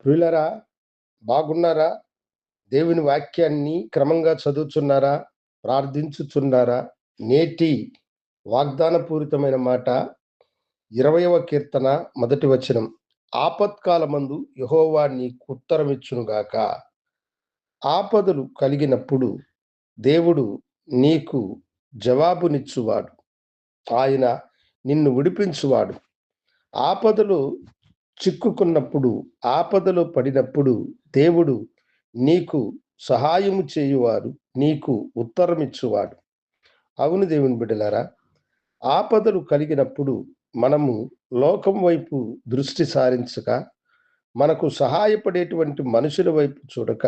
ప్రియులారా, బాగున్నారా? దేవుని వాక్యాన్ని క్రమంగా చదువుచున్నారా? ప్రార్థించుచున్నారా? నేటి వాగ్దానపూరితమైన మాట 20వ కీర్తన మొదటి వచనం. ఆపత్కాలమందు యెహోవా నీకు ఉత్తరమిచ్చునుగాక. ఆపదలు కలిగినప్పుడు దేవుడు నీకు జవాబునిచ్చువాడు. ఆయన నిన్ను విడిపించువాడు. ఆపదలో చిక్కుకున్నప్పుడు, ఆపదలో పడినప్పుడు దేవుడు నీకు సహాయము చేయువాడు, నీకు ఉత్తరమిచ్చువాడు. అవును దేవుని బిడ్డలారా, ఆపదలు కలిగినప్పుడు మనము లోకం వైపు దృష్టి సారించక, మనకు సహాయపడేటువంటి మనుషుల వైపు చూడక,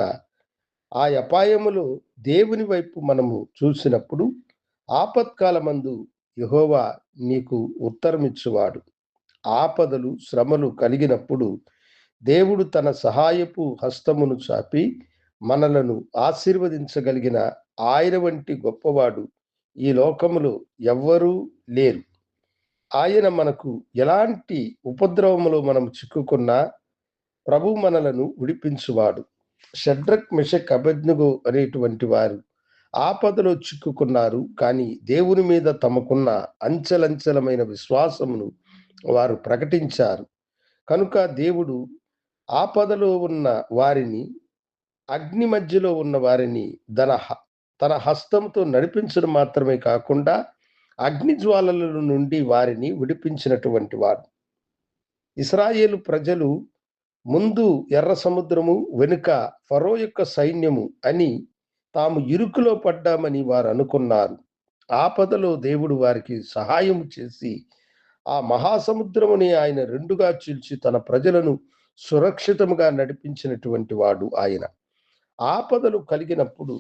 ఆ అపాయములో దేవుని వైపు మనము చూసినప్పుడు ఆపత్కాలమందు యెహోవా నీకు ఉత్తరమిచ్చువాడు. ఆపదలు శ్రమలు కలిగినప్పుడు దేవుడు తన సహాయపు హస్తమును చాపి మనలను ఆశీర్వదించగలిగిన ఆయన వంటి గొప్పవాడు ఈ లోకములో ఎవ్వరూ లేరు. ఆయన మనకు ఎలాంటి ఉపద్రవములో మనం చిక్కుకున్నా ప్రభు మనలను విడిపించువాడు. షడ్రక్ మెషక్ అబేద్నెగో అనేటువంటి వారు ఆపదలో చిక్కుకున్నారు, కానీ దేవుని మీద తమకున్న అంచెలంచెలమైన విశ్వాసమును వారు ప్రకటించారు. కనుక దేవుడు ఆపదలో ఉన్న వారిని, అగ్ని మధ్యలో ఉన్న వారిని తన హస్తంతో నడిపించడం మాత్రమే కాకుండా అగ్ని జ్వాలల నుండి వారిని విడిపించినటువంటి వాడు. ఇశ్రాయేలు ప్రజలు ముందు ఎర్ర సముద్రము, వెనుక ఫరో యొక్క సైన్యము అని తాము ఇరుకులో పడ్డామని వారు అనుకున్నారు. ఆపదలో దేవుడు వారికి సహాయం చేసి ఆ మహాసముద్రముని ఆయన రెండుగా చీల్చి తన ప్రజలను సురక్షితముగా నడిపించినటువంటి వాడు ఆయన. ఆపదలు కలిగినప్పుడు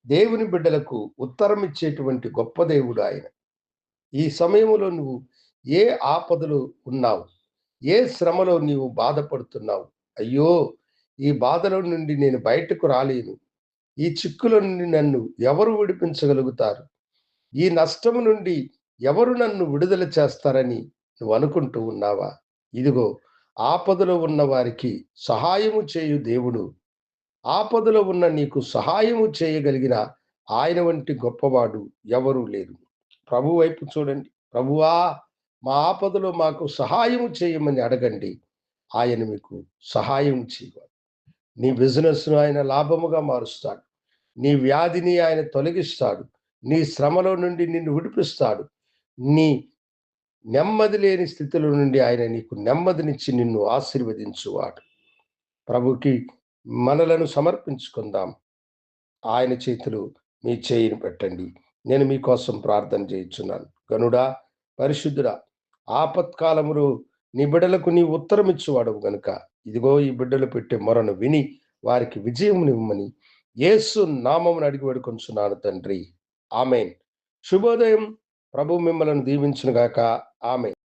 దేవుని బిడ్డలకు ఉత్తరం ఇచ్చేటువంటి గొప్ప దేవుడు ఆయన. ఈ సమయంలో నువ్వు ఏ ఆపదలో ఉన్నావు? ఏ శ్రమలో నీవు బాధపడుతున్నావు? అయ్యో, ఈ బాధలో నుండి నేను బయటకు రాలేను, ఈ చిక్కుల నుండి నన్ను ఎవరు విడిపించగలుగుతారు, ఈ నష్టము నుండి ఎవరు నన్ను విడుదల చేస్తారని నువ్వు అనుకుంటూ ఉన్నావా? ఇదిగో, ఆపదలో ఉన్న వారికి సహాయము చేయు దేవుడు, ఆపదలో ఉన్న నీకు సహాయము చేయగలిగిన ఆయన వంటి గొప్పవాడు ఎవరూ లేరు. ప్రభు వైపు చూడండి. ప్రభువా, మా ఆపదలో మాకు సహాయము చేయమని అడగండి. ఆయన మీకు సహాయం చేయవాడు. నీ బిజినెస్ను ఆయన లాభముగా మారుస్తాడు. నీ వ్యాధిని ఆయన తొలగిస్తాడు. నీ శ్రమలో నుండి నిన్ను విడిపిస్తాడు. నీ నెమ్మది లేని స్థితిలో నుండి ఆయన నీకు నెమ్మదినిచ్చి నిన్ను ఆశీర్వదించువాడు. ప్రభుకి మనలను సమర్పించుకుందాం. ఆయన చేతులు మీ చేయిని పెట్టండి. నేను మీకోసం ప్రార్థన చేయుచున్నాను. గనుడా, పరిశుద్ధుడా, ఆపత్కాలములో నీ బిడ్డలకు నీ ఉత్తరం ఇచ్చువాడవు గనుక ఇదిగో ఈ బిడ్డలు పెట్టే మొరను విని వారికి విజయమునివ్వమని యేసు నామమున అడిగి వేడుకొంచున్నాను తండ్రి. ఆమేన్. శుభోదయం. ప్రభు మిమ్మలను దీవించునుగాక. ఆమేన్.